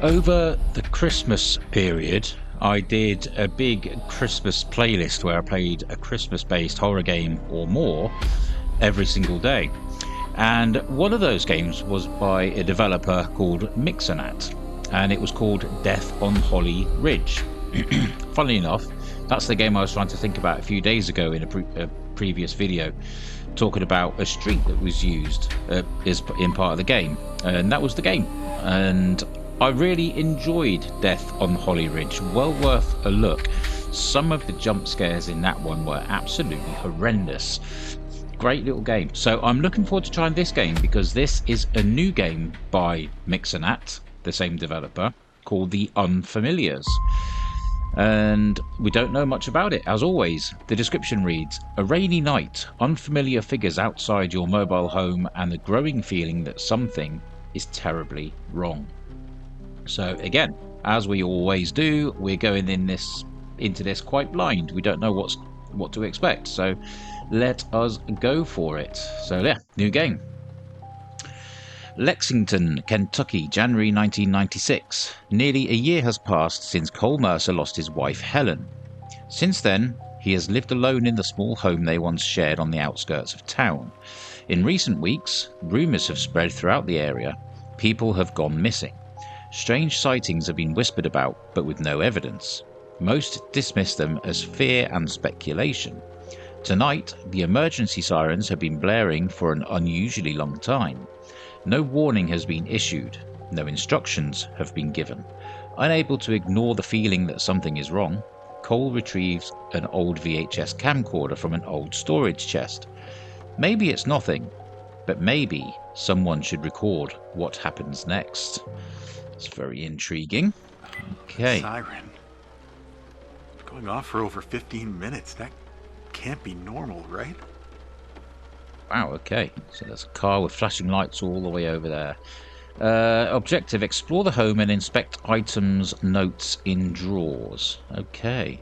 Over the Christmas period, I did a big Christmas playlist where I played a Christmas-based horror game or more every single day. And one of those games was by a developer called Mixonat, and it was called Death on Holly Ridge. Funnily enough, that's the game I was trying to think about a few days ago in a previous video, talking about a street that was used is in part of the game, and that was the game. And I really enjoyed Death on Holly Ridge. Well worth a look. Some of the jump scares in that one were absolutely horrendous. Great little game. So I'm looking forward to trying this game because this is a new game by Mixonat, the same developer, called The Unfamiliars. And we don't know much about it. As always, the description reads, a rainy night, unfamiliar figures outside your mobile home and the growing feeling that something is terribly wrong. So again, as we always do, we're going into this quite blind. We don't know what to expect, so let us go for it. So yeah, new game. Lexington, Kentucky, January 1996. Nearly a year has passed since Cole Mercer lost his wife Helen. Since then, he has lived alone in the small home they once shared on the outskirts of town. In recent weeks, rumours have spread throughout the area. People have gone missing. Strange sightings have been whispered about, but with no evidence. Most dismiss them as fear and speculation. Tonight, the emergency sirens have been blaring for an unusually long time. No warning has been issued. No instructions have been given. Unable to ignore the feeling that something is wrong, Cole retrieves an old VHS camcorder from an old storage chest. Maybe it's nothing, but maybe someone should record what happens next. It's very intriguing. Okay. Siren. It's going off for over 15 minutes. That can't be normal, right? Wow, okay. So there's a car with flashing lights all the way over there. Objective, explore the home and inspect items, notes in drawers. Okay.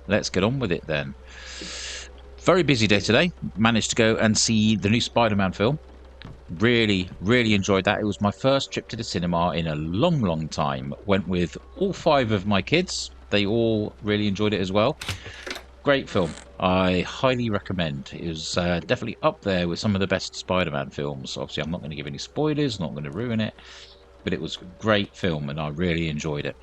Let's get on with it then. Very busy day today. Managed to go and see the new Spider-Man film. Really enjoyed that. It was my first trip to the cinema in a long time. Went with all 5 of my kids. They all really enjoyed it as well. Great film. I highly recommend. It was definitely up there with some of the best Spider-Man films. Obviously, I'm not going to give any spoilers, not going to ruin it, but it was a great film and I really enjoyed it.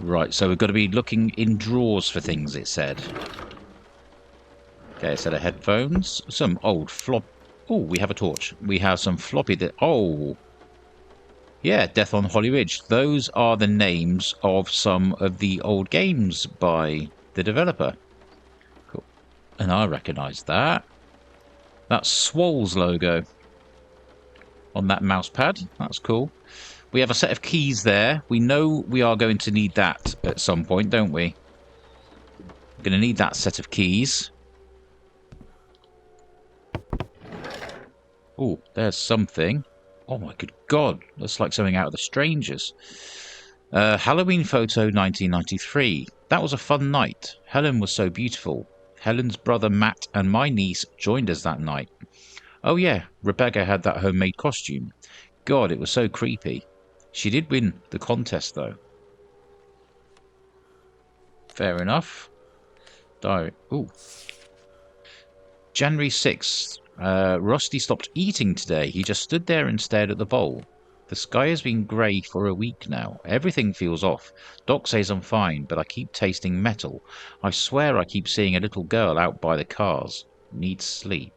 Right, so we've got to be looking in drawers for things, it said. Okay, a set of headphones, some old flop. Oh, we have a torch. We have some floppy. Oh, yeah, Death on Holly Ridge. Those are the names of some of the old games by the developer. Cool. And I recognise that. That's Swole's logo on that mouse pad. That's cool. We have a set of keys there. We know we are going to need that at some point, don't we? We're going to need that set of keys. Oh, there's something. Oh my good God, that's like something out of The Strangers. Halloween photo 1993. That was a fun night. Helen was so beautiful. Helen's brother Matt and my niece joined us that night. Oh yeah, Rebecca had that homemade costume. God, it was so creepy. She did win the contest though. Fair enough. Diary. Ooh. January 6th. Rusty stopped eating today. He just stood there and stared at the bowl. The sky has been grey for a week now. Everything feels off. Doc says I'm fine, but I keep tasting metal. I swear I keep seeing a little girl out by the cars. Needs sleep.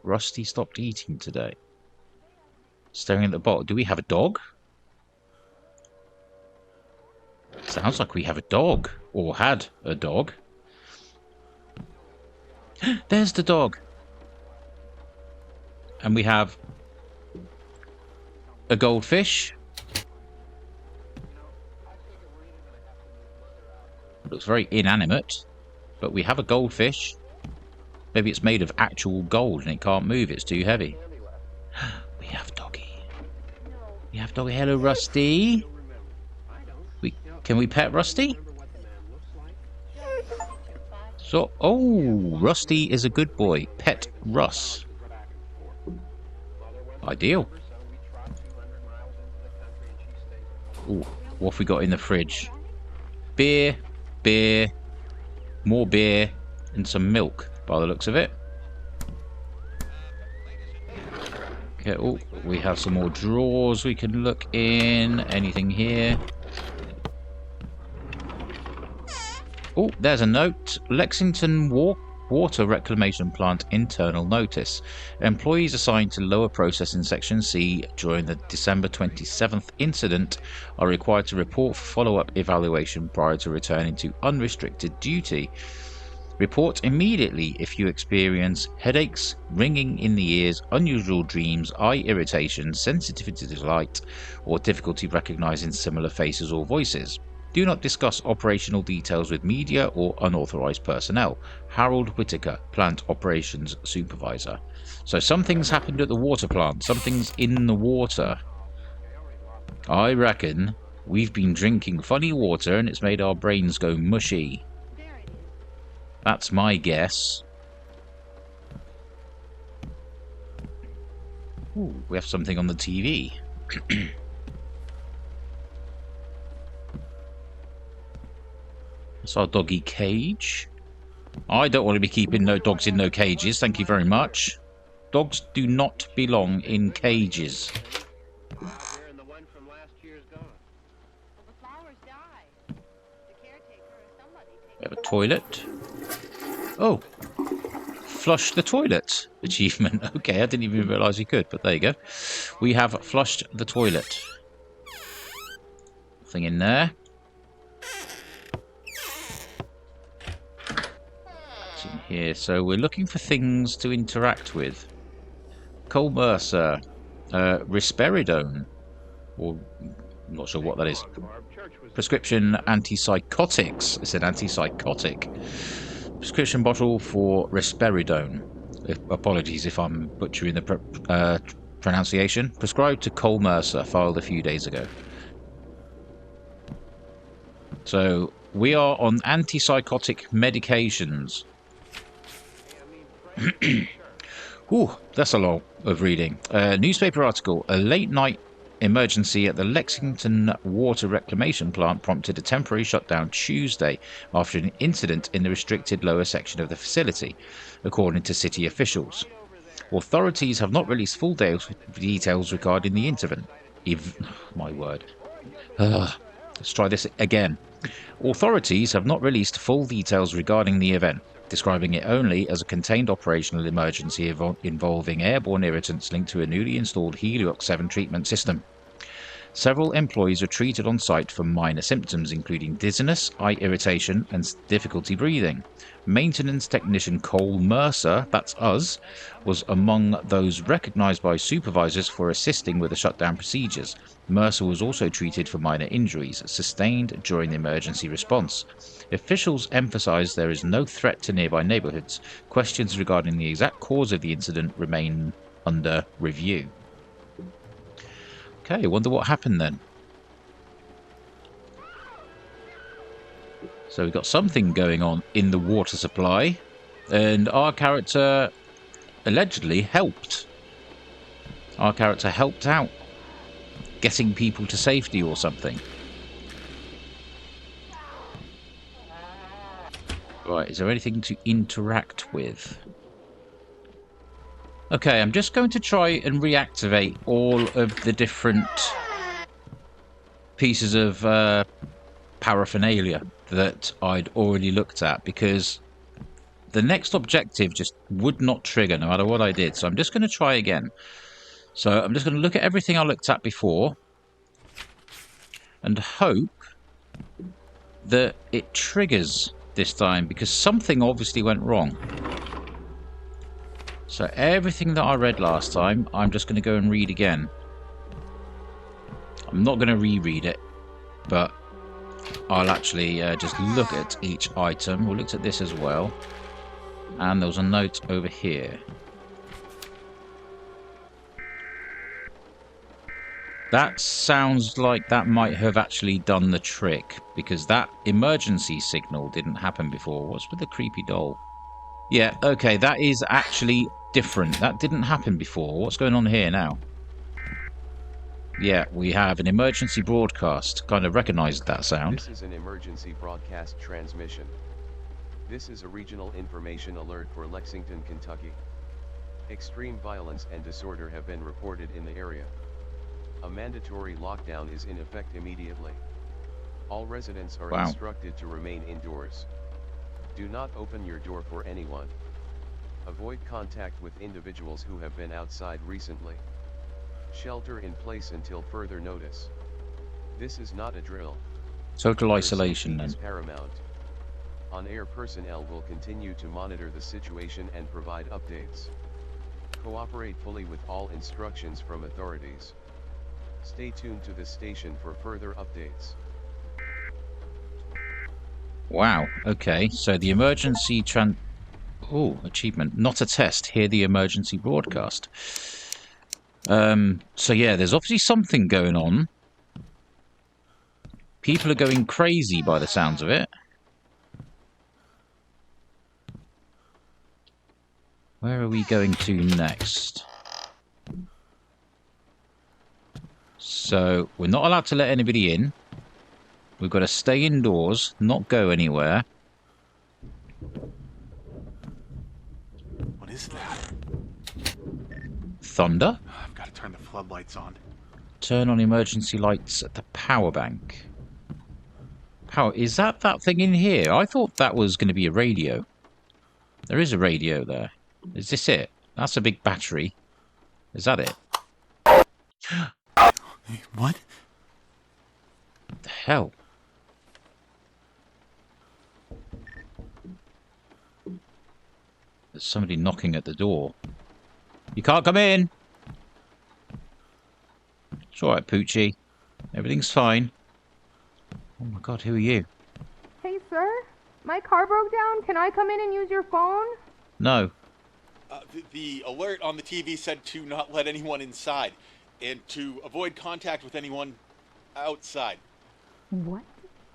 Rusty stopped eating today. Staring at the bottle. Do we have a dog? Sounds like we have a dog. Or had a dog. There's the dog. And we have a goldfish. Looks very inanimate, but we have a goldfish. Maybe it's made of actual gold and it can't move, it's too heavy. We have doggy. We have doggy. Hello, Rusty. Can we pet Rusty? So, oh, Rusty is a good boy. Pet Russ. Ideal. Ooh, what have we got in the fridge? Beer, beer, more beer, and some milk, by the looks of it. Okay, oh, we have some more drawers we can look in. Anything here? Oh, there's a note. Lexington Water Reclamation Plant internal notice. Employees assigned to lower processing section C during the December 27th incident are required to report for follow-up evaluation prior to returning to unrestricted duty. Report immediately if you experience headaches, ringing in the ears, unusual dreams, eye irritation, sensitivity to light, or difficulty recognizing similar faces or voices. Do not discuss operational details with media or unauthorized personnel. Harold Whitaker, Plant Operations Supervisor. So something's happened at the water plant. Something's in the water. I reckon we've been drinking funny water and it's made our brains go mushy. That's my guess. Ooh, we have something on the TV. That's our doggy cage. I don't want to be keeping no dogs in no cages, thank you very much. Dogs do not belong in cages. We have a toilet. Oh, flush the toilet achievement. Okay, I didn't even realise you could, but there you go. We have flushed the toilet. Nothing in there. What's in here? So we're looking for things to interact with. Cole Mercer, risperidone, or I'm not sure what that is. Prescription antipsychotics. It's an antipsychotic. Prescription bottle for risperidone. Apologies if I'm butchering the pronunciation. Prescribed to Cole Mercer, filed a few days ago. So we are on antipsychotic medications. Ooh, that's a lot of reading. Newspaper article. A late night emergency at the Lexington Water Reclamation Plant prompted a temporary shutdown Tuesday after an incident in the restricted lower section of the facility, according to city officials. Authorities have not released full details regarding the incident. My word. Let's try this again. Authorities have not released full details regarding the event, describing it only as a contained operational emergency involving airborne irritants linked to a newly installed Heliox 7 treatment system. Several employees were treated on site for minor symptoms, including dizziness, eye irritation, and difficulty breathing. Maintenance technician Cole Mercer, that's us, was among those recognized by supervisors for assisting with the shutdown procedures. Mercer was also treated for minor injuries sustained during the emergency response. Officials emphasized there is no threat to nearby neighborhoods. Questions regarding the exact cause of the incident remain under review. Okay, I wonder what happened then. So we've got something going on in the water supply, and our character allegedly helped. Our character helped out, getting people to safety or something. Right, is there anything to interact with? Okay, I'm just going to try and reactivate all of the different pieces of paraphernalia that I'd already looked at, because the next objective just would not trigger no matter what I did. So I'm just going to try again. So I'm just going to look at everything I looked at before and hope that it triggers this time, because something obviously went wrong. So everything that I read last time, I'm just going to go and read again. I'm not going to reread it, but I'll actually just look at each item. We looked at this as well. And there was a note over here. That sounds like that might have actually done the trick, because that emergency signal didn't happen before. What's with the creepy doll? Yeah, okay, that is actually different. That didn't happen before. What's going on here now? Yeah, we have an emergency broadcast. Kind of recognized that sound. This is an emergency broadcast transmission. This is a regional information alert for Lexington, Kentucky. Extreme violence and disorder have been reported in the area. A mandatory lockdown is in effect immediately. All residents are instructed to remain indoors. Do not open your door for anyone. Avoid contact with individuals who have been outside recently. Shelter in place until further notice. This is not a drill. Total isolation then. Is paramount. On-air personnel will continue to monitor the situation and provide updates. Cooperate fully with all instructions from authorities. Stay tuned to the station for further updates. Wow, okay, so the emergency achievement. Not a test, hear the emergency broadcast. So yeah, there's obviously something going on. People are going crazy by the sounds of it. Where are we going to next? So, we're not allowed to let anybody in. We've got to stay indoors, not go anywhere. What is that? Thunder? I've got to turn the floodlights on. Turn on emergency lights at the power bank. Is that thing in here? I thought that was going to be a radio. There is a radio there. Is this it? That's a big battery. Is that it? What? What the hell? There's somebody knocking at the door. You can't come in! It's alright, Poochie. Everything's fine. Oh my god, who are you? Hey, sir. My car broke down. Can I come in and use your phone? No. The alert on the TV said to not let anyone inside and to avoid contact with anyone outside. What?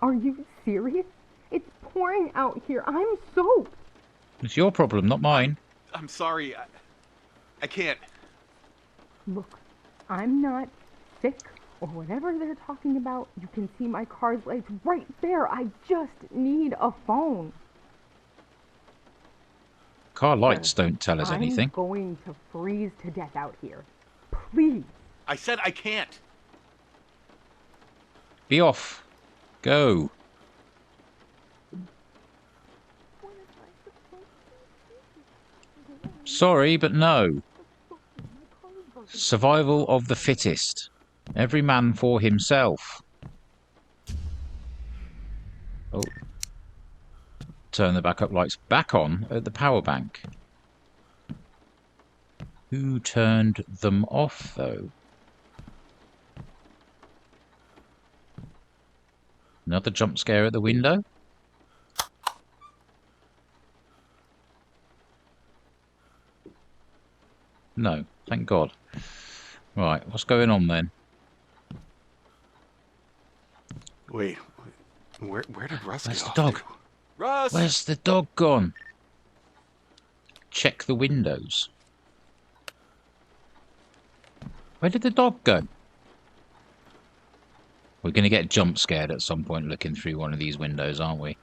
Are you serious? It's pouring out here. I'm soaked. It's your problem, not mine. I'm sorry. I can't. Look, I'm not sick or whatever they're talking about. You can see my car's lights right there. I just need a phone. Car lights don't tell us I'm anything. going to freeze to death out here. Please. I said I can't. Be off. Go. Sorry, but no. Survival of the fittest. Every man for himself. Oh. Turn the backup lights back on at the power bank. Who turned them off, though? Another jump scare at the window? No, thank God. Right, what's going on then? Wait, where did Russ Where's go? the dog? Russ! Where's the dog gone? Check the windows. Where did the dog go? We're going to get jump scared at some point looking through one of these windows, aren't we?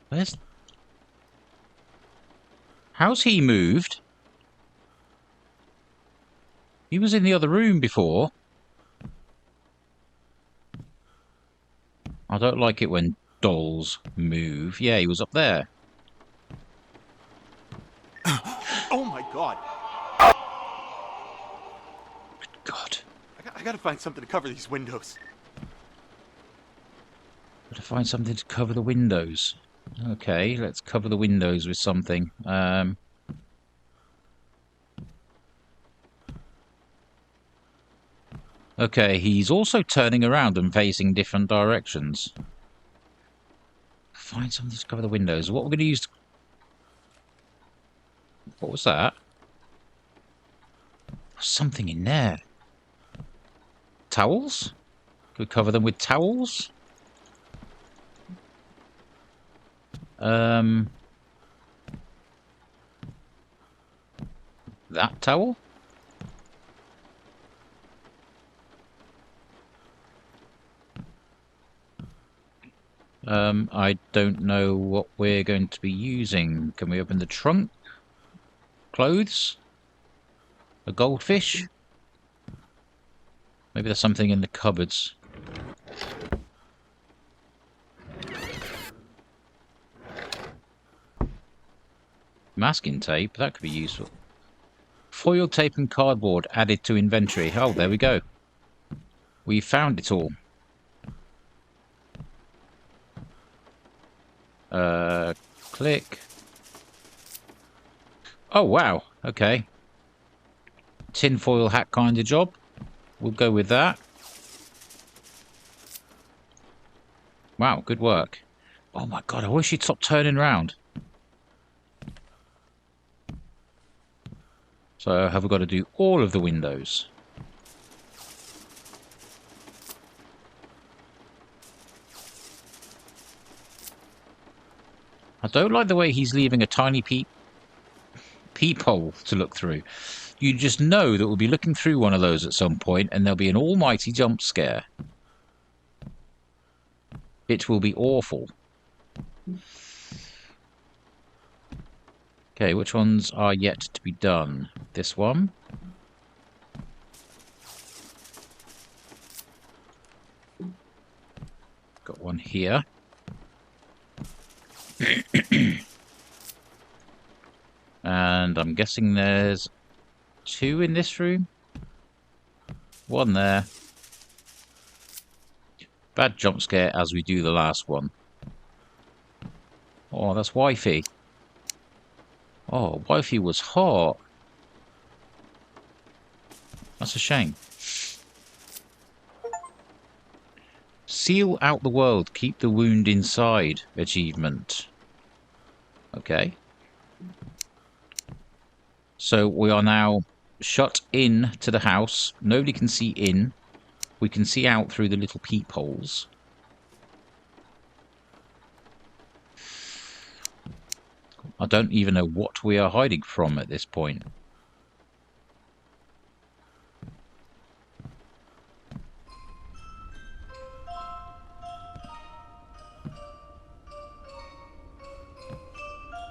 Where's... How's he moved? He was in the other room before. I don't like it when dolls move. Yeah, he was up there. Oh my God! Good God. I gotta find something to cover these windows. Gotta find something to cover the windows. Okay, let's cover the windows with something. Okay, he's also turning around and facing different directions. Find something to cover the windows. What we're going to use... What was that? There's something in there. Towels? Could cover them with towels? That towel? I don't know what we're going to be using. Can we open the trunk? Clothes? A goldfish? Maybe there's something in the cupboards. Masking tape? That could be useful. Foil tape and cardboard added to inventory. Oh, there we go. We found it all. Click. Oh, wow. Okay. Tinfoil hat kind of job. We'll go with that. Wow, good work. Oh my god, I wish you'd stop turning around. So have we got to do all of the windows? I don't like the way he's leaving a tiny peephole to look through. You just know that we'll be looking through one of those at some point and there'll be an almighty jump scare. It will be awful. Okay, which ones are yet to be done? This one. Got one here. And I'm guessing there's 2 in this room. 1 there. Bad jump scare as we do the last one. Oh, that's wifey. Oh, wifey was hot. That's a shame. Seal out the world, keep the wound inside. Achievement. Okay. So we are now shut in to the house. Nobody can see in. We can see out through the little peepholes. I don't even know what we are hiding from at this point.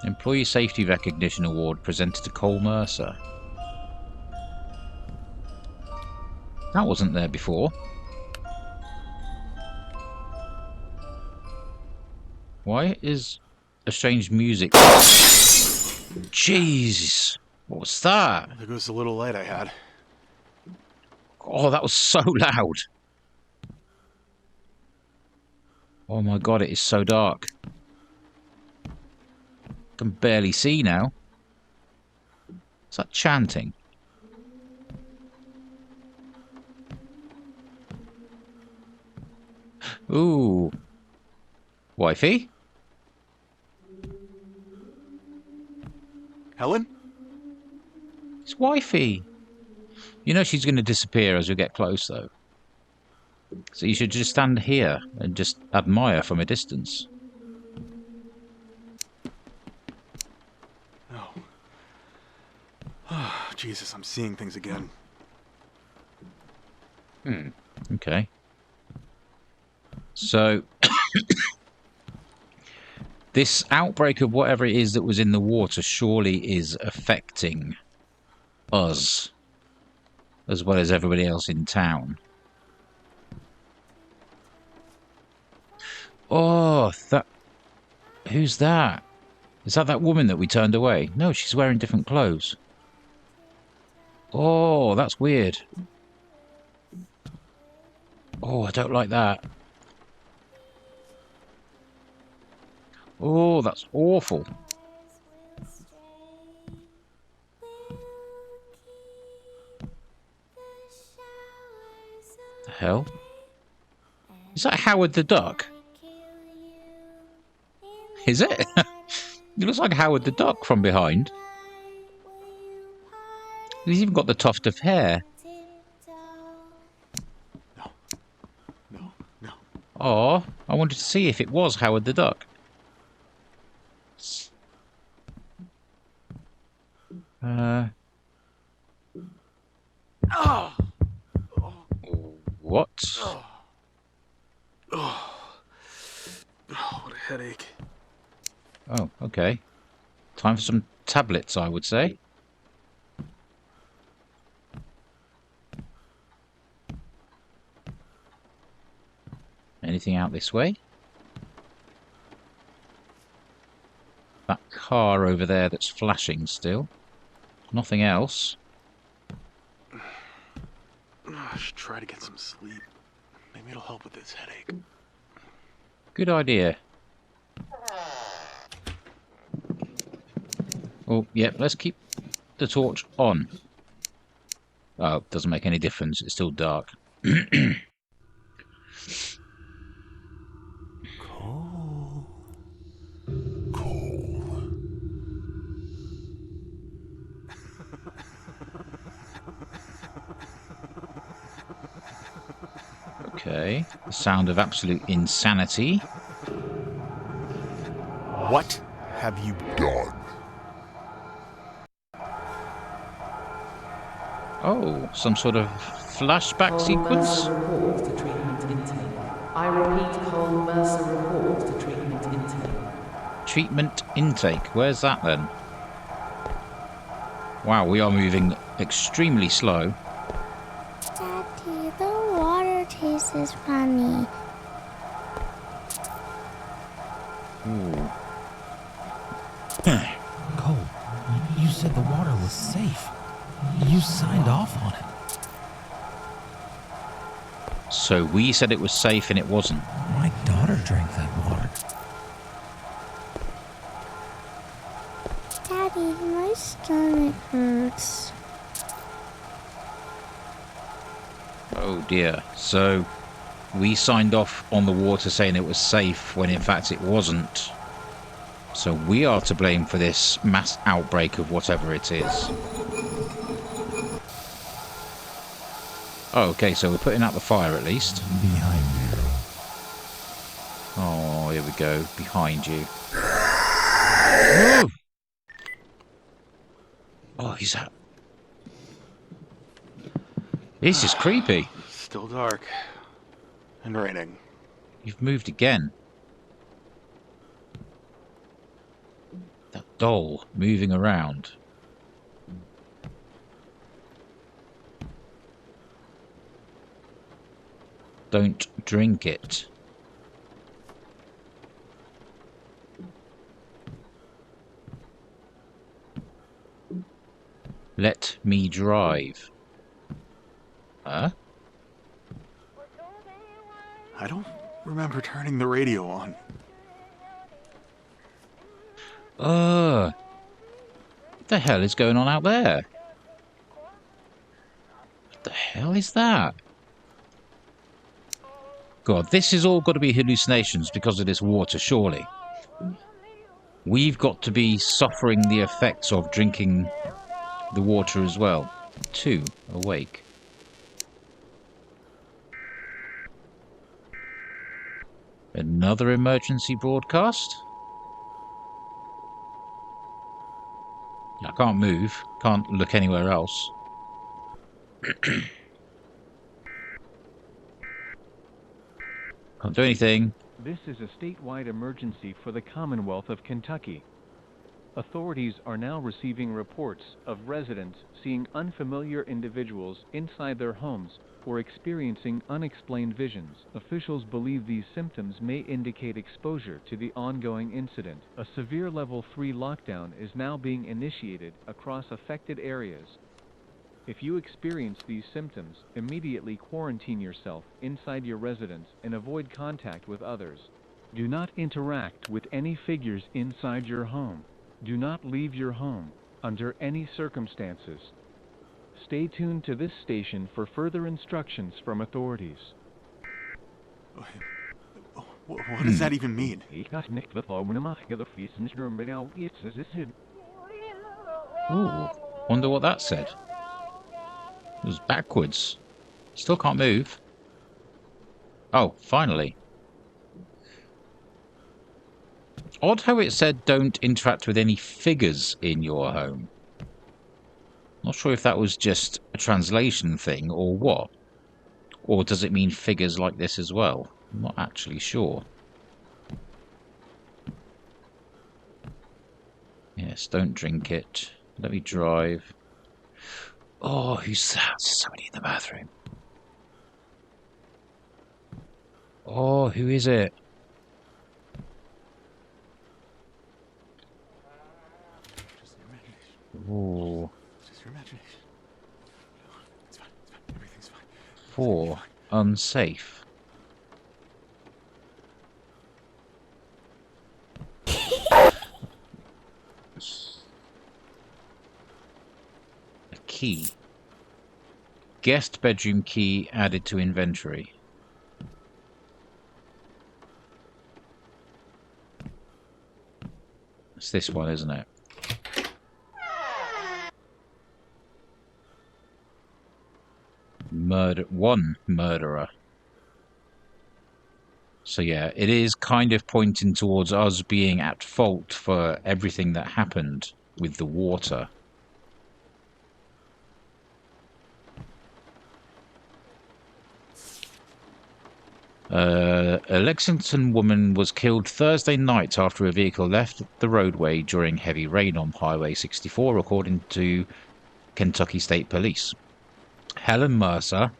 Employee Safety Recognition Award presented to Cole Mercer. That wasn't there before. Why is a strange music? Jesus! What was that? There goes the little light I had. Oh, that was so loud. Oh my god, it is so dark. I can barely see now. Is that chanting? Ooh. Wifey? Helen? It's wifey. You know she's going to disappear as we get close, though. So you should just stand here and just admire from a distance. Oh. Oh, Jesus, I'm seeing things again. Okay. So, this outbreak of whatever it is that was in the water surely is affecting us, as well as everybody else in town. Oh, that... Who's that? Is that woman that we turned away? No, she's wearing different clothes. Oh, that's weird. Oh, I don't like that. Oh, that's awful. The hell? Is that Howard the Duck? Is it? He looks like Howard the Duck from behind. He's even got the tuft of hair. No. Oh, I wanted to see if it was Howard the Duck. headache. Oh, okay. Time for some tablets, I would say. Anything out this way? That car over there that's flashing still. Nothing else. I should try to get some sleep. Maybe it'll help with this headache. Good idea. Oh, yep, let's keep the torch on. Oh, doesn't make any difference. It's still dark. Cole. Okay, the sound of absolute insanity. What have you done? Oh, some sort of flashback sequence? Cole Mercer report to treatment intake. I repeat, Cole Mercer report to treatment intake. Treatment intake. Where's that then? Wow, we are moving extremely slow. Daddy, the water tastes funny. Ooh. Cole, you said the water was safe. You signed off on it. So we said it was safe and it wasn't. My daughter drank that water. Daddy, my stomach hurts. Oh dear. So we signed off on the water saying it was safe when in fact it wasn't. So we are to blame for this mass outbreak of whatever it is. Oh, okay, so we're putting out the fire at least. Behind you. Oh, here we go. Behind you. Whoa! Oh, he's out. This is creepy. Still dark. And raining. You've moved again. That doll moving around. Don't drink it. Let me drive. Huh? I don't remember turning the radio on. What the hell is going on out there? What the hell is that? God, this has all got to be hallucinations because of this water, surely. We've got to be suffering the effects of drinking the water as well. 2 awake. Another emergency broadcast? I can't move. Can't look anywhere else. Can't do anything. This is a statewide emergency for the Commonwealth of Kentucky. Authorities are now receiving reports of residents seeing unfamiliar individuals inside their homes or experiencing unexplained visions. Officials believe these symptoms may indicate exposure to the ongoing incident. A severe level 3 lockdown is now being initiated across affected areas. If you experience these symptoms, immediately quarantine yourself inside your residence and avoid contact with others. Do not interact with any figures inside your home. Do not leave your home under any circumstances. Stay tuned to this station for further instructions from authorities. What does that even mean? Ooh, wonder what that said. It was backwards. Still can't move. Oh, finally. Odd how it said don't interact with any figures in your home. Not sure if that was just a translation thing or what. Or does it mean figures like this as well? I'm not actually sure. Yes, don't drink it. Let me drive. Oh, who's that? There's somebody in the bathroom. Oh, who is it? Just your imagination. Oh, Just your imagination. It's fine. It's fine. Everything's fine. 4. Unsafe. A key. Guest bedroom key added to inventory. It's this one, isn't it? One murderer. So yeah, it is kind of pointing towards us being at fault for everything that happened with the water. A Lexington woman was killed Thursday night after a vehicle left the roadway during heavy rain on Highway 64, according to Kentucky State Police. Helen Mercer,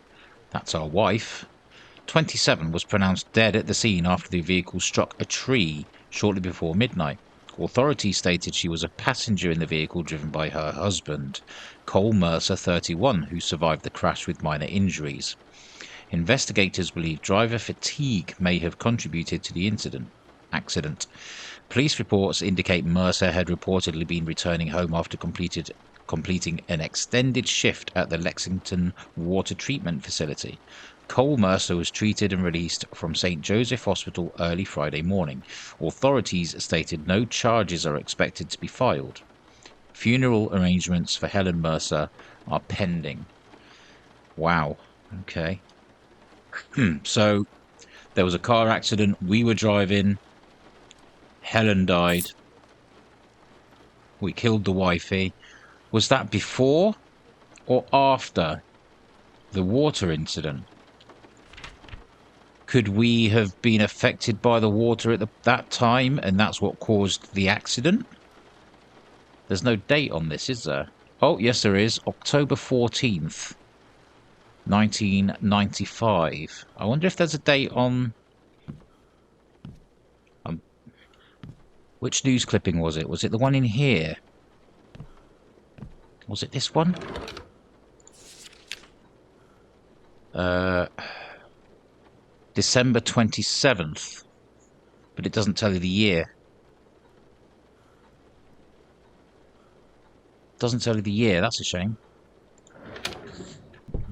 that's our wife, 27, was pronounced dead at the scene after the vehicle struck a tree shortly before midnight. Authorities stated she was a passenger in the vehicle driven by her husband, Cole Mercer, 31, who survived the crash with minor injuries. Investigators believe driver fatigue may have contributed to the accident. Police reports indicate Mercer had reportedly been returning home after completing an extended shift at the Lexington water treatment facility. Cole Mercer was treated and released from St. Joseph Hospital early Friday morning. Authorities stated no charges are expected to be filed. Funeral arrangements for Helen Mercer are pending. Wow. Okay. So there was a car accident. We were driving. Helen died. We killed the wifey. Was that before or after the water incident? Could we have been affected by the water at that time, and that's what caused the accident? There's no date on this, is there? Oh, yes, there is. October 14th, 1995. I wonder if there's a date on... which news clipping was it? Was it the one in here? Was it this one? December 27th. But it doesn't tell you the year. Doesn't tell you the year. That's a shame.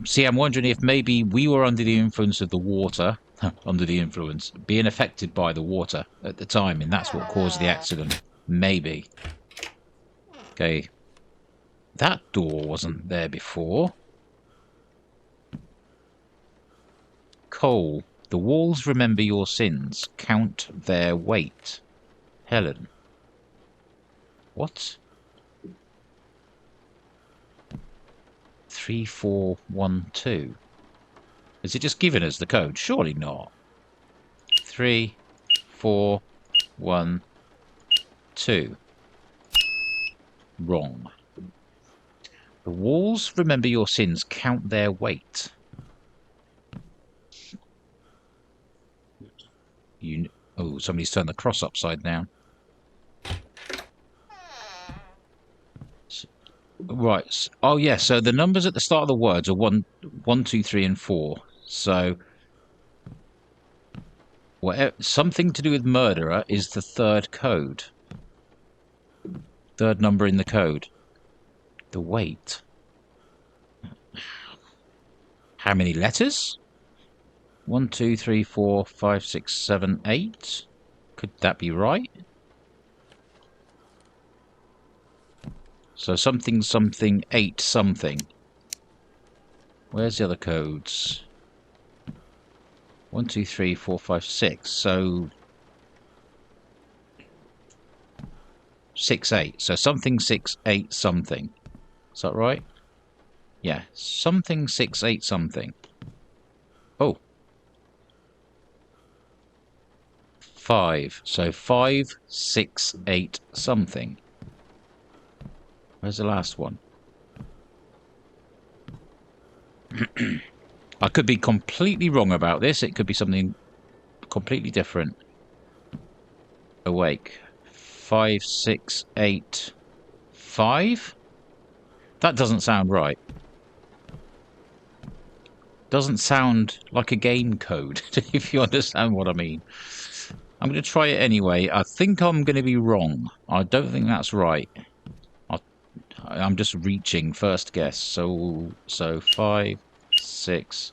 See, I'm wondering if maybe we were under the influence of the water, under the influence, being affected by the water at the time, and that's what caused the accident. Maybe. Okay. That door wasn't there before. Cole, the walls remember your sins. Count their weight. Helen. What? 3412. Is it just giving us the code? Surely not. 3412. Wrong. The walls remember your sins. Count their weight. Oh, somebody's turned the cross upside down. Right. Oh, yeah. So the numbers at the start of the words are 1, 2, 3, and 4. So something to do with murderer is the third code. Third number in the code. The weight. How many letters? 1, 2, 3, 4, 5, 6, 7, 8. Could that be right? So something, 8, something. Where's the other codes? 1, 2, 3, 4, 5, 6. So 6, 8. So something, 6, 8, something. Is that right? Yeah. Something, 6, 8, something. Oh. 5. So 5, 6, 8, something. Where's the last one? I could be completely wrong about this. It could be something completely different. Awake. 5, 6, 8, 5? That doesn't sound right. Doesn't sound like a game code, if you understand what I mean. I'm going to try it anyway. I think I'm going to be wrong. I don't think that's right. I'm just reaching first guess. So 5, 6,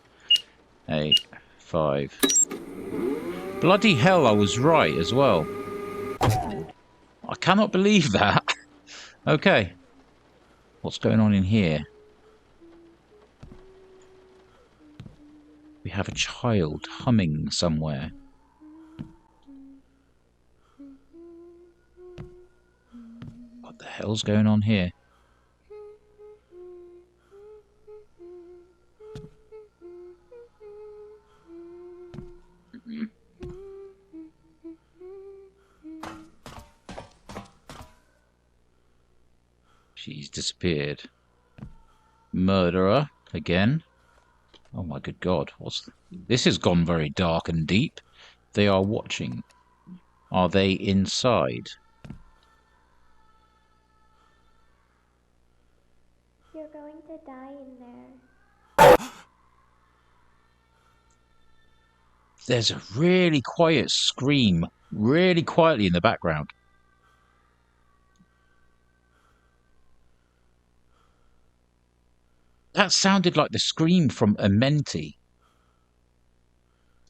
8, 5. Bloody hell, I was right as well. I cannot believe that. Okay. What's going on in here? We have a child humming somewhere. What the hell's going on here? She's disappeared. Murderer again. Oh my good god. This has gone very dark and deep. They are watching. Are they inside? You're going to die in there. There's a really quiet scream, really quietly in the background. That sounded like the scream from Amenti,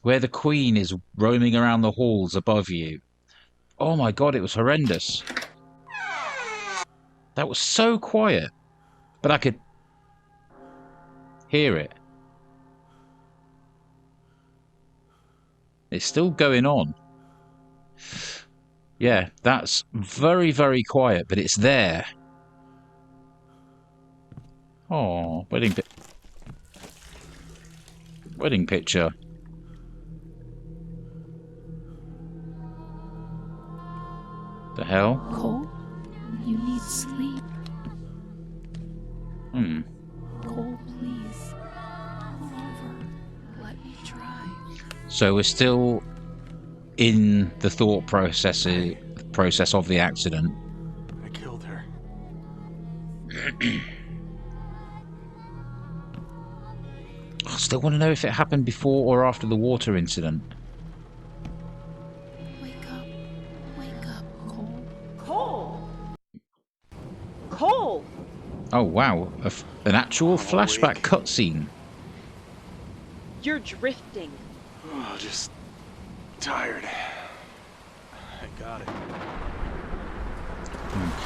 where the Queen is roaming around the halls above you. Oh my god, it was horrendous. That was so quiet, but I could hear it. It's still going on. Yeah, that's very, very quiet, but it's there. Oh, wedding picture. The hell? Cole, you need sleep. Cole, please. Come over. Let me try. So we're still in the thought process of the accident. I killed her. I still want to know if it happened before or after the water incident. Wake up, Cole. Cole! Cole! Oh wow, an actual flashback cutscene. You're drifting. Oh, just tired. I got it.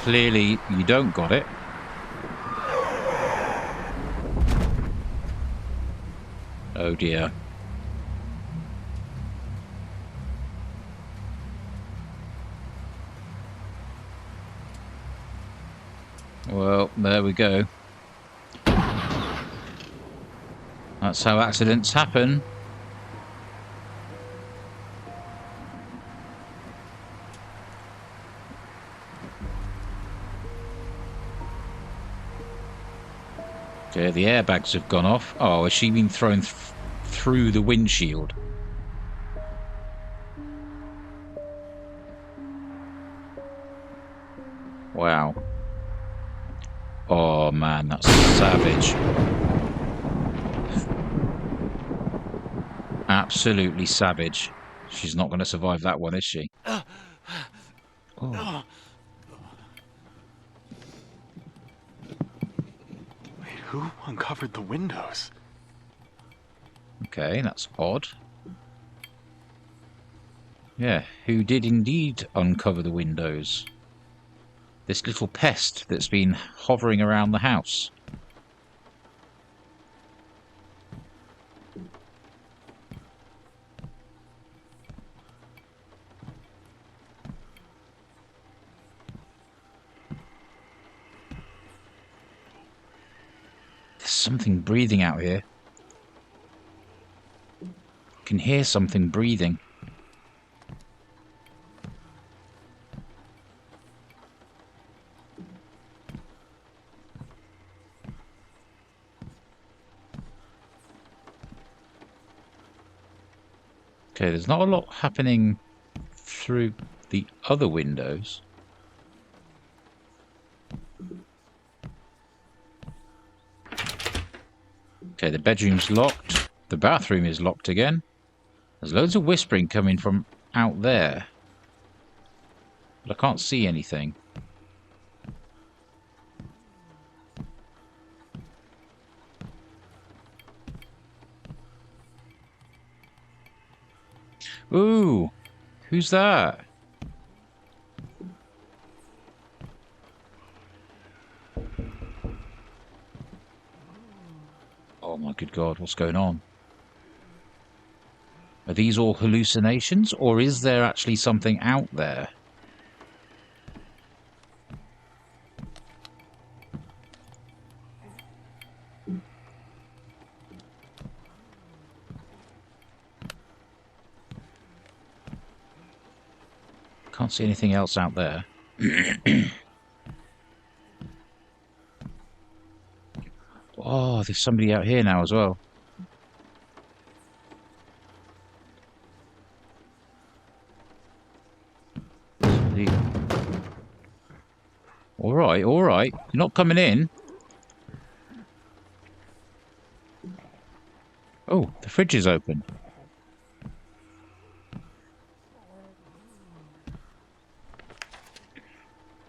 Clearly, you don't got it. Oh dear. Well, there we go. That's how accidents happen. Okay, the airbags have gone off. Oh, has she been thrown through the windshield? Wow. Oh man, that's savage. Absolutely savage. She's not going to survive that one, is she? Oh. Wait, who uncovered the windows? Okay, that's odd. Yeah, who did indeed uncover the windows? This little pest that's been hovering around the house. There's something breathing out here. I can hear something breathing. Okay, there's not a lot happening through the other windows. Okay, the bedroom's locked. The bathroom is locked again. There's loads of whispering coming from out there. But I can't see anything. Ooh! Who's that? Oh my good God, what's going on? Are these all hallucinations, or is there actually something out there? Can't see anything else out there. Oh, there's somebody out here now as well. Alright, alright. You're not coming in. Oh, the fridge is open.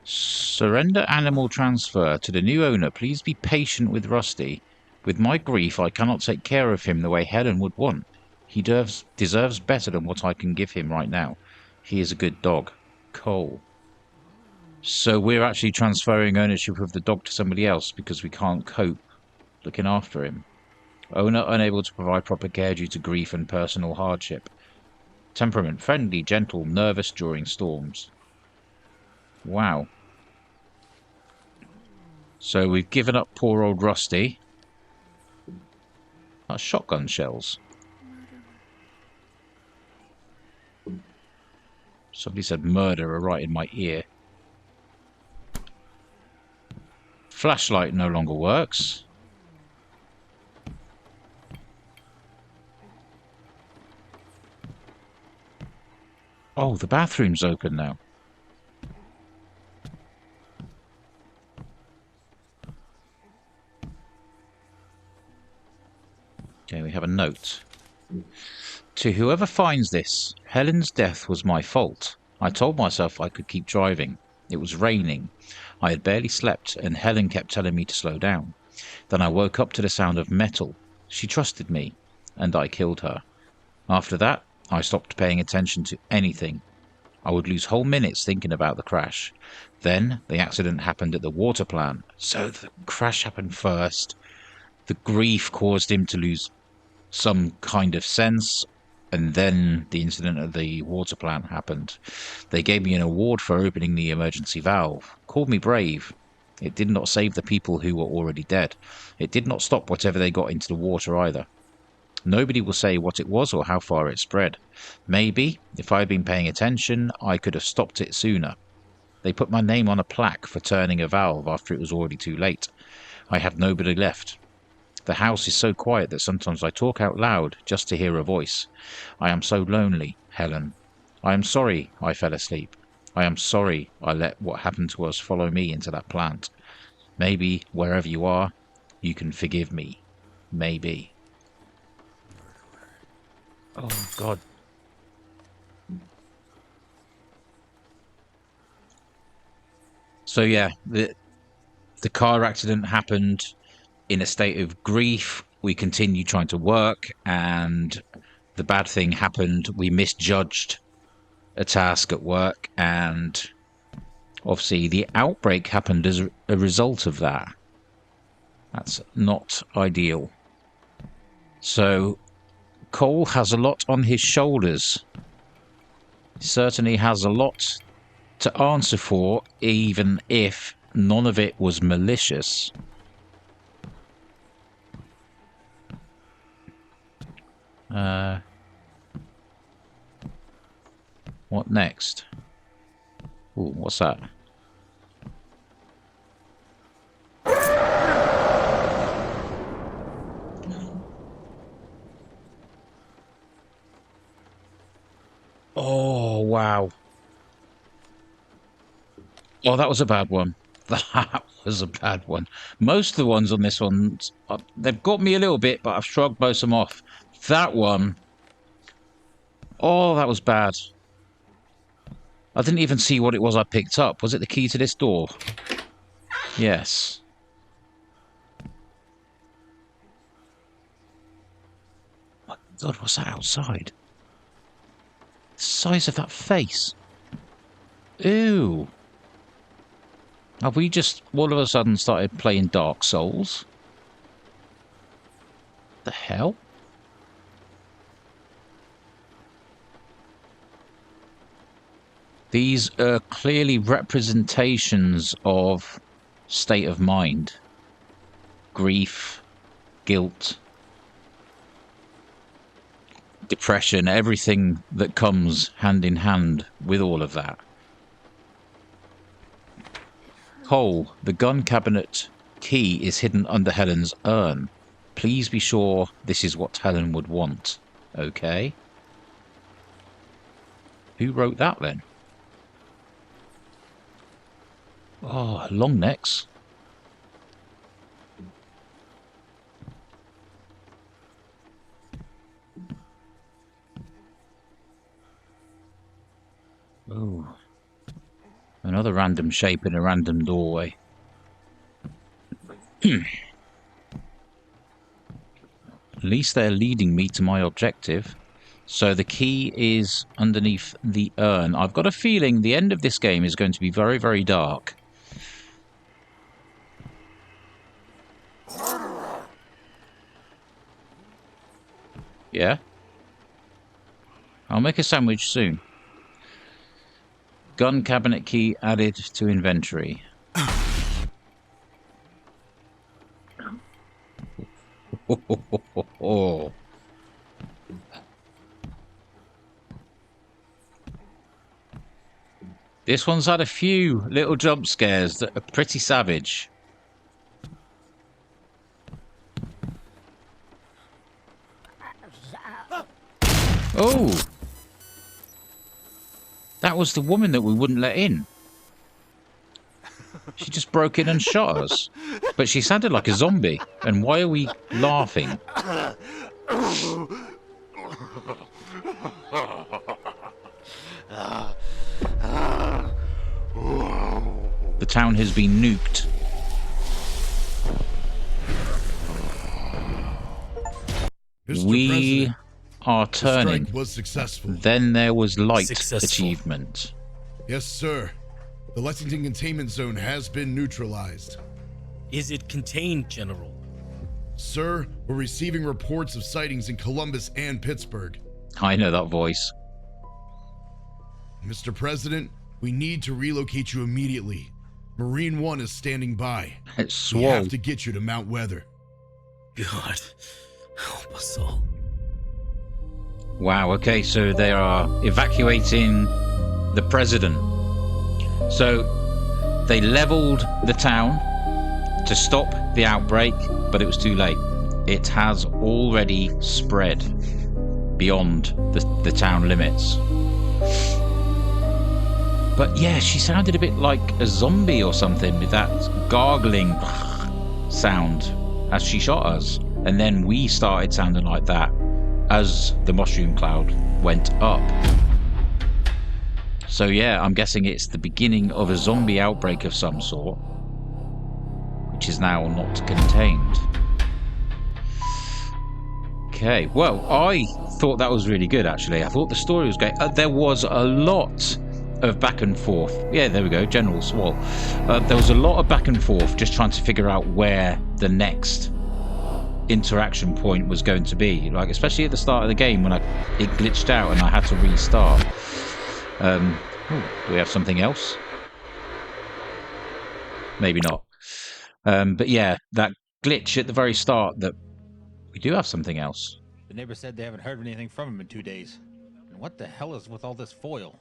Surrender animal transfer to the new owner. Please be patient with Rusty. With my grief, I cannot take care of him the way Helen would want. He deserves better than what I can give him right now. He is a good dog. Cole. So we're actually transferring ownership of the dog to somebody else because we can't cope looking after him. Owner unable to provide proper care due to grief and personal hardship. Temperament friendly, gentle, nervous during storms. Wow. So we've given up poor old Rusty. That's shotgun shells. Somebody said murderer right in my ear. Flashlight no longer works. Oh, the bathroom's open now. Okay, we have a note. To whoever finds this, Helen's death was my fault. I told myself I could keep driving. It was raining. I had barely slept, and Helen kept telling me to slow down. Then I woke up to the sound of metal. She trusted me, and I killed her. After that, I stopped paying attention to anything. I would lose whole minutes thinking about the crash. Then the accident happened at the water plant. So the crash happened first. The grief caused him to lose some kind of sense, and then the incident at the water plant happened. They gave me an award for opening the emergency valve. Called me brave. It did not save the people who were already dead. It did not stop whatever they got into the water either. Nobody will say what it was or how far it spread. Maybe, if I had been paying attention, I could have stopped it sooner. They put my name on a plaque for turning a valve after it was already too late. I have nobody left. The house is so quiet that sometimes I talk out loud just to hear a voice. I am so lonely, Helen. I am sorry I fell asleep. I am sorry I let what happened to us follow me into that plant. Maybe, wherever you are, you can forgive me. Maybe. Oh, God. So, yeah, the car accident happened. In a state of grief, we continued trying to work, and the bad thing happened. We misjudged a task at work, and obviously the outbreak happened as a result of that. That's not ideal. So Cole has a lot on his shoulders. He certainly has a lot to answer for, even if none of it was malicious. What next? Ooh, what's that? wow. Oh, that was a bad one. That was a bad one. Most of the ones on this one, they've got me a little bit, but I've shrugged most of them off. That one, oh, that was bad. I didn't even see what it was I picked up. Was it the key to this door? Yes. My God, what's that outside? The size of that face. Ew. Have we just all of a sudden started playing Dark Souls? The hell? These are clearly representations of state of mind. Grief, guilt, depression, everything that comes hand in hand with all of that. Cole, the gun cabinet key is hidden under Helen's urn. Please be sure this is what Helen would want. Okay. Who wrote that then? Oh, long necks. Oh. Another random shape in a random doorway. At least they're leading me to my objective. So the key is underneath the urn. I've got a feeling the end of this game is going to be very, very dark. Yeah? I'll make a sandwich soon. Gun cabinet key added to inventory. This one's had a few little jump scares that are pretty savage. Oh! That was the woman that we wouldn't let in. She just broke in and shot us. But she sounded like a zombie. And why are we laughing? The town has been nuked. We are turning. Was successful. Then there was light achievement. Yes, sir. The Lexington containment zone has been neutralized. Is it contained, General? Sir, we're receiving reports of sightings in Columbus and Pittsburgh. I know that voice. Mr. President, we need to relocate you immediately. Marine One is standing by. It's we have to get you to Mount Weather. God, help us all. Wow, okay, so they are evacuating the president. So they leveled the town to stop the outbreak, but it was too late. It has already spread beyond the town limits. But yeah, she sounded a bit like a zombie or something with that gargling sound as she shot us. And then we started sounding like that as the mushroom cloud went up. So yeah, I'm guessing it's the beginning of a zombie outbreak of some sort, which is now not contained. Okay, well, I thought that was really good, actually. I thought the story was great. There was a lot of back and forth. Yeah, there we go, General Swall. There was a lot of back and forth just trying to figure out where the next interaction point was going to be, like especially at the start of the game when it glitched out and I had to restart. Do we have something else? Maybe not. But yeah, that glitch at the very start, that we do have something else. The neighbor said they haven't heard anything from him in 2 days. And what the hell is with all this foil?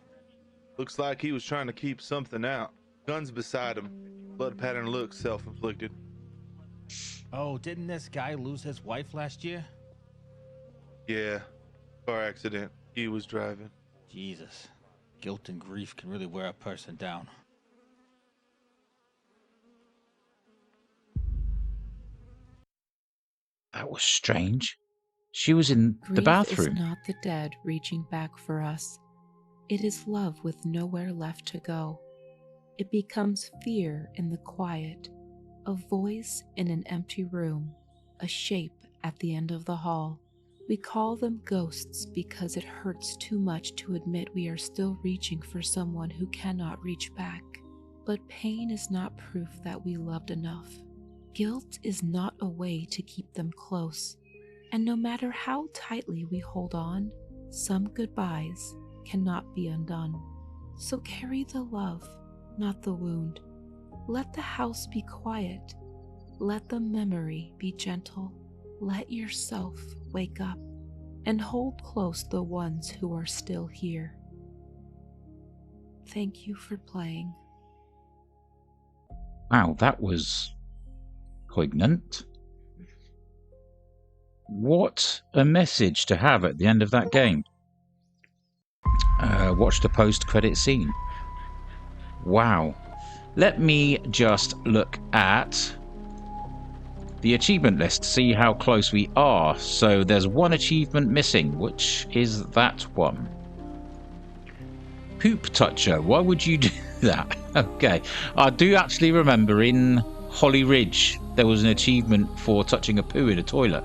Looks like he was trying to keep something out. Gun's beside him. Blood pattern looks self-inflicted. Oh, didn't this guy lose his wife last year? Yeah, car accident. He was driving. Jesus. Guilt and grief can really wear a person down. That was strange. She was in the Grief bathroom. is not the dead reaching back for us. It is love with nowhere left to go. It becomes fear in the quiet, a voice in an empty room, a shape at the end of the hall. We call them ghosts because it hurts too much to admit we are still reaching for someone who cannot reach back. But pain is not proof that we loved enough. Guilt is not a way to keep them close. And no matter how tightly we hold on, some goodbyes cannot be undone. So carry the love, not the wound. Let the house be quiet. Let the memory be gentle. Let yourself wake up and hold close the ones who are still here. Thank you for playing. Wow, that was poignant. What a message to have at the end of that game. Watch the post-credit scene. Wow. Let me just look at the achievement list, see how close we are. So there's one achievement missing, which is that one. Poop toucher. Why would you do that? Okay. I do actually remember in Holly Ridge there was an achievement for touching a poo in a toilet.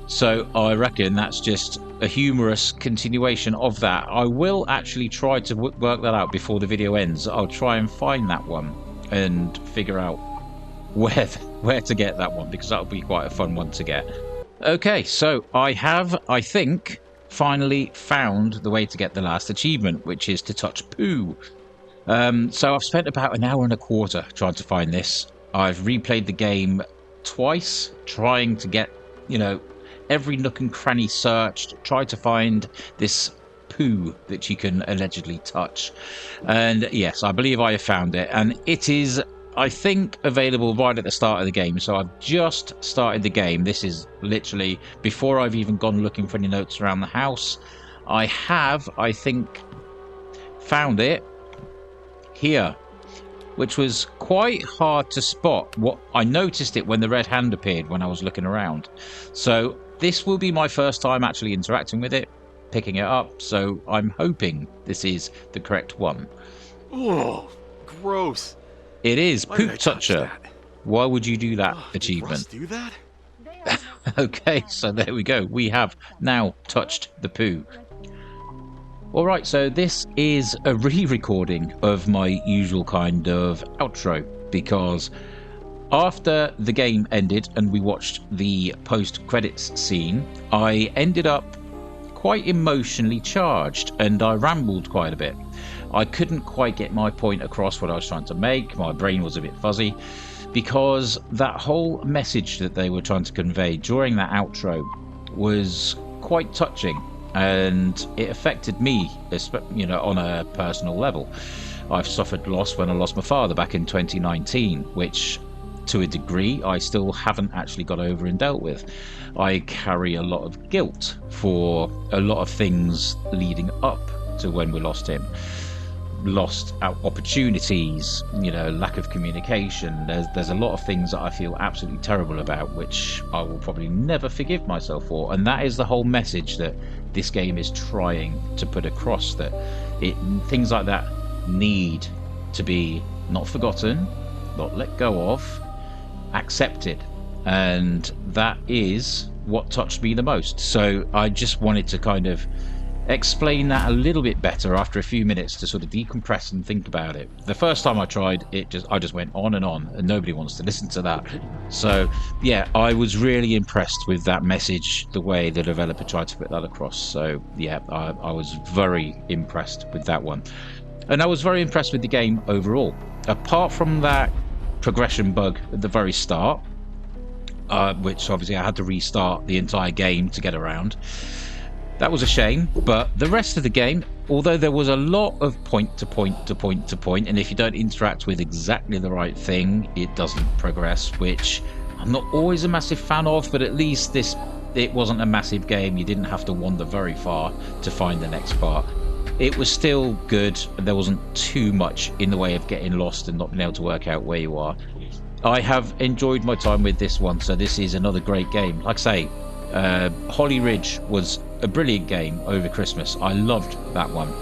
So I reckon that's just a humorous continuation of that. I will actually try to work that out before the video ends. I'll try and find that one and figure out where to get that one, because that'll be quite a fun one to get. Okay, so I have, I think, finally found the way to get the last achievement, which is to touch poo. So I've spent about an hour and a quarter trying to find this. I've replayed the game twice, trying to get, you know, every nook and cranny searched, tried to find this poo that you can allegedly touch. And yes, I believe I have found it. And it is, I think, available right at the start of the game. So I've just started the game. This is literally before I've even gone looking for any notes around the house. I have, I think, found it here, which was quite hard to spot. What I noticed it when the red hand appeared when I was looking around. So this will be my first time actually interacting with it, picking it up, so I'm hoping this is the correct one. Oh, gross. It is Poop Toucher. Why would you do that achievement? Did Russ do that? Okay, so there we go. We have now touched the poo. Alright, so this is a re-recording of my usual kind of outro, because after the game ended and we watched the post-credits scene, I ended up quite emotionally charged and I rambled quite a bit. I couldn't quite get my point across what I was trying to make. My brain was a bit fuzzy because that whole message that they were trying to convey during that outro was quite touching, and it affected me, you know, on a personal level. I've suffered loss when I lost my father back in 2019, which to a degree I still haven't actually got over and dealt with. I carry a lot of guilt for a lot of things leading up to when we lost him. Lost opportunities, you know, lack of communication. There's a lot of things that I feel absolutely terrible about, which I will probably never forgive myself for. And that is the whole message that this game is trying to put across, that things like that need to be not forgotten, not let go of, accepted. And that is what touched me the most. So I just wanted to kind of explain that a little bit better after a few minutes to sort of decompress and think about it. The first time I tried it, I just went on, and nobody wants to listen to that. So yeah, I was really impressed with that message, the way the developer tried to put that across. So yeah, I was very impressed with that one, and I was very impressed with the game overall, apart from that progression bug at the very start, which obviously I had to restart the entire game to get around. That was a shame, but the rest of the game, although there was a lot of point to point to point to point, and if you don't interact with exactly the right thing, it doesn't progress, which I'm not always a massive fan of, but at least it wasn't a massive game. You didn't have to wander very far to find the next part. it was still good. There wasn't too much in the way of getting lost and not being able to work out where you are. I have enjoyed my time with this one, so this is another great game. Like I say, Holly Ridge was a brilliant game over Christmas. I loved that one,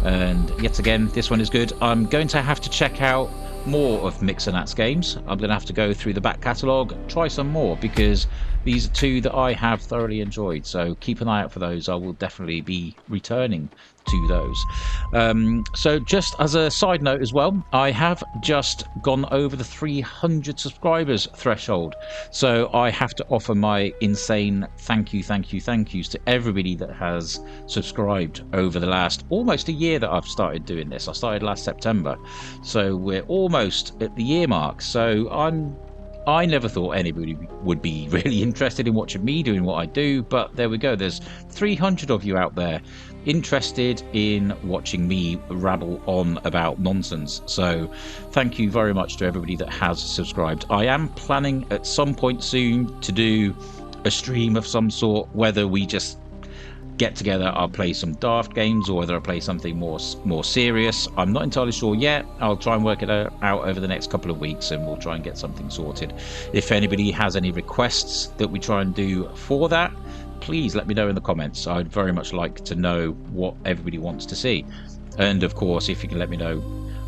and yet again this one is good. I'm going to have to check out more of Mixonat's games. I'm going to have to go through the back catalogue, try some more, because these are two that I have thoroughly enjoyed, so keep an eye out for those. I will definitely be returning to those. So just as a side note as well, I have just gone over the 300 subscribers threshold, so I have to offer my insane thank yous to everybody that has subscribed over the last almost a year that I've started doing this. I started last September, so we're almost at the year mark. So I never thought anybody would be really interested in watching me doing what I do, but there we go. There's 300 of you out there interested in watching me rabble on about nonsense. So thank you very much to everybody that has subscribed. I am planning at some point soon to do a stream of some sort, whether we just get together, I'll play some daft games, or whether I'll play something more serious. I'm not entirely sure yet. I'll try and work it out over the next couple of weeks, and we'll try and get something sorted. If anybody has any requests that we try and do for that, please let me know in the comments. I'd very much like to know what everybody wants to see. And of course, if you can let me know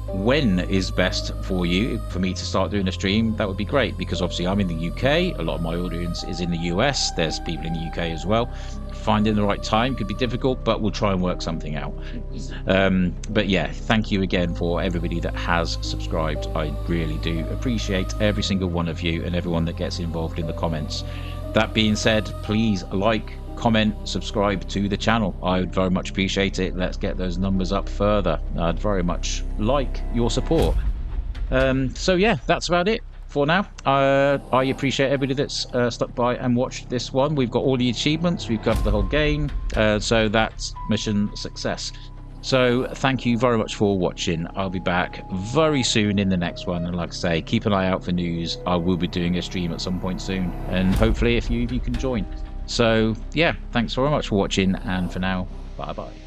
when is best for you for me to start doing a stream, that would be great, because obviously I'm in the UK, a lot of my audience is in the US, there's people in the UK as well. Finding the right time could be difficult, but we'll try and work something out. But yeah, thank you again for everybody that has subscribed. I really do appreciate every single one of you and everyone that gets involved in the comments. That being said, please like, comment, subscribe to the channel. I would very much appreciate it. Let's get those numbers up further. I'd very much like your support. So yeah, that's about it for now. I appreciate everybody that's stuck by and watched this one. We've got all the achievements, we've covered the whole game, so that's mission success. So thank you very much for watching. I'll be back very soon in the next one, and like I say, keep an eye out for news. I will be doing a stream at some point soon, and hopefully a few of you can join. So yeah, thanks very much for watching, and for now, bye bye.